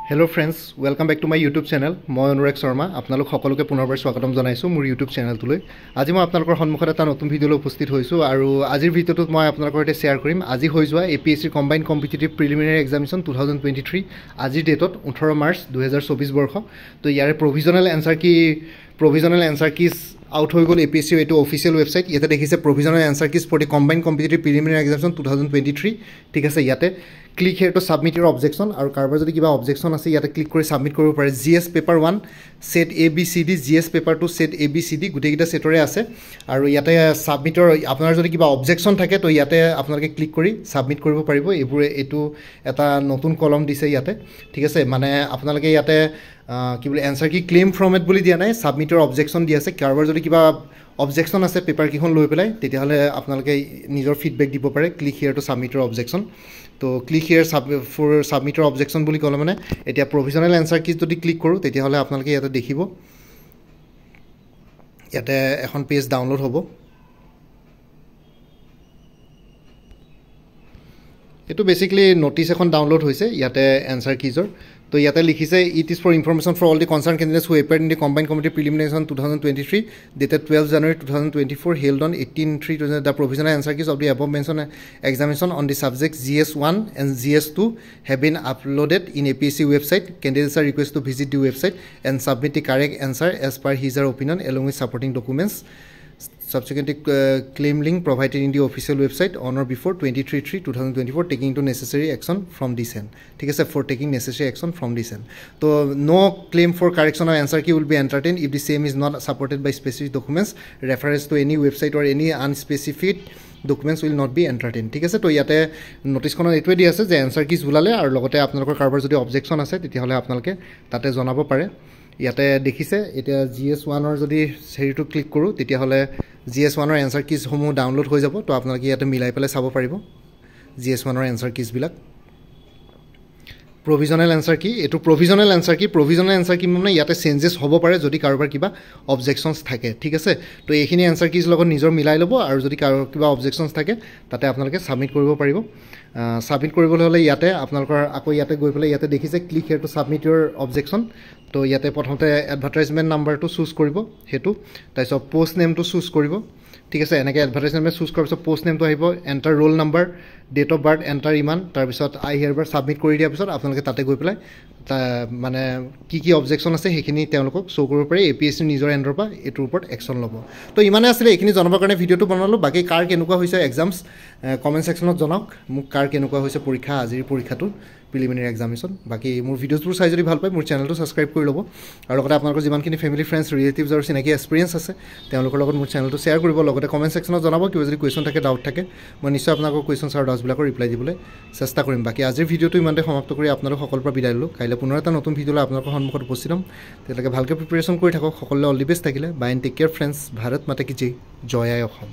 Hello friends, welcome back to my YouTube channel. মই অনুৰাগ শৰ্মা আপোনালোক সকলোকে পুনৰবাৰ স্বাগতম জনাইছো মোৰ YouTube চেনেলটোলৈ। আজি মই আপোনালোকৰ সন্মুখত এটা নতুন ভিডিঅ'লৈ উপস্থিত হৈছো আৰু আজিৰ ভিডিঅ'টোত মই আপোনালোকৰ সৈতে শ্বেয়াৰ কৰিম আজি হৈ যোৱা APSC combined competitive preliminary examination 2023 আজিৰ ডেটত 18 মাৰ্চ 2024 বৰ্ষ। তো ইয়াৰে provisional answer keys out হৈ গ'ল APSC এটো অফিচিয়েল ওয়েবসাইট ইয়াতে দেখিছে provisional answer keys for the combined competitive preliminary examination 2023 ঠিক আছে ইয়াতে click here to submit your objection আৰু কাৰবাৰ যদি কিবা objection আছে ইয়াতে ক্লিক কৰি সাবমিট কৰিব পাৰে GS paper 1 set ABCD GS paper 2 set ABCD গুটেকিটা সেটৰে আছে আৰু ইয়াতে সাবমিটৰ আপোনাৰ যদি কিবা objection থাকে তো ইয়াতে আপোনালোকে ক্লিক কৰি সাবমিট কৰিব পাৰিব এবোৰে এটো এটা নতুন কলম দিছে ইয়াতে ঠিক আছে মানে আপোনালোকে ইয়াতে কি বলে answer কি claim from it বুলি দিয়া নাই সাবমিটৰ objection দি আছে কাৰবাৰ যদি কিবা objection আছে পেপাৰ কিখন লৈ পেলাই তেতিয়া হলে আপোনালোকে নিজৰ ফিডব্যাক দিব পাৰে click here to submit your objection তো click here for submit your objection বুলি কলে মানে এতিয়া provisional answer keys যদি ক্লিক কৰো তেতিয়া হলে আপোনালোকে ইয়াতে দেখিব ইয়াতে এখন পেজ ডাউনলোড হ'ব এটো বেসিক্যালি নোটিস এখন ডাউনলোড হৈছে ইয়াতে answer keysৰ তো ইয়াতে লিখিছে it is for information for all the concerned candidates who appeared in the combined competitive preliminary examination 2023 dated 12 January 2024 held on 18/3 the provisional answer keys of the above mentioned examination on the subjects GS1 and GS2 have been uploaded in APSC website. Candidates are requested to visit the website and submit the correct answer as per his or opinion along with supporting documents. Subsequent claim link provided in the official website on or before 23/3/2024 taking into necessary action from this end ठीक है for taking necessary action from this end so no claim for correction of answer key will be entertained if the same is not supported by specific documents reference to any website or any unspecified documents will not be entertained ঠিক আছে তো ইয়াতে নোটিছখনত এটোৱে দি আছে যে answer keys ওলালে আৰু লগতে আপোনালোকৰ কাৰবাৰ যদি objection আছে তেতিয়া হলে আপোনালোকে তাতে জনাব পাৰে ইয়াতে দেখিছে এটা GS1 ৰ যদি হেৰিটো ক্লিক কৰো তেতিয়া হলে GS1 ৰ answer keys সমূহ ডাউনলোড হৈ যাব তো আপোনালোকে ইয়াতে মিলাই পেলাই চাব পাৰিব GS1 ৰ answer keys বিলাক provisional answer key এটো provisional answer key মানে ইয়াতে চেঞ্জেস হ'ব পাৰে যদি কাৰোবাৰ কিবা objections থাকে ঠিক আছে তো এইখিনি answer keys লগত নিজৰ মিলাই লব আৰু যদি কাৰোবাৰ কিবা objections থাকে তাতে আপোনালোকে সাবমিট কৰিব পাৰিব সাবমিট কৰিবলৈ হলে ইয়াতে আপোনালোকৰ আকৌ ইয়াতে গৈ পেলাই ইয়াতে দেখিছে click here to submit your objection তো ইয়াতে প্ৰথমতে এডভাৰটাইজমেন্ট নাম্বাৰটো চুজ কৰিব হেতু তাইছত পোষ্ট নেমটো চুজ কৰিব ঠিক আছে এনেকে এডভাৰটাইজমেন্ট চুজ কৰাৰ পিছত পোষ্ট নেমটো আহিব enter roll number date of birth enter ইমান তাৰ পিছত আই হিয়াৰবাৰ সাবমিট কৰি দিয়াৰ পিছত আপোনালোকে তাতে গৈ পেলাই মানে কি অবজেকশন আছে হেখিনি তেওঁলোকক শো কৰিব পাৰে APSC নিজৰ এন্ডৰ পৰা এটোৰ ওপৰত একচন ল'ব তো ইমানে আছিল এখিনি জনাবৰ কাৰণে ভিডিওটো বনালো বাকি কাৰ কেনেকুৱা হৈছে এক্সামস কমেন্ট সেকশনত জনাওক মোক কাৰ কেনেকুৱা হৈছে পৰীক্ষা আজিৰ পৰীক্ষাটো প্ৰিলিমিনাৰী এক্সামিনেশ্যন বাকি মোৰ ভিডিওছবোৰ চাই যদি ভাল পায় মোৰ চেনেলটো সাবস্ক্ৰাইব কৰি ল'ব আৰু লগতে আপোনালোকৰ যিমানখিনি ফ্যামিলি ফ্ৰেন্ডছ ৰিলেটিভছ আৰু চিনাকি এক্সপেৰিয়েন্স আছে তেওঁলোকৰ লগত মোৰ চেনেলটো শ্বেয়াৰ কৰিব লগতে কমেন্ট সেকশনত জনাব কিবা যদি কোৱেশ্চন থাকে ডাউট থাকে মই নিশ্চয় আপোনালোকৰ কোৱেশ্চনছ আৰু ডাউটছবিলাকৰ ৰিপ্লাই দিবলৈ চেষ্টা কৰিম বাকি আজিৰ ভিডিওটো ইমানতে সমাপ্ত কৰি আপোনালোক সকলোৰ পৰা বিদায় ললো কাইলৈ পুনৰ এটা নতুন ভিডিঅ'লৈ আপোনালোকৰ সন্মুখত উপস্থিত হ'ম তেতিয়ালৈকে ভালকৈ প্ৰিপাৰেচন কৰি থাকক সকলোলৈ অল দি বেষ্ট থাকিলে bye and take care friends Bharat Mata কি জয় আই অসম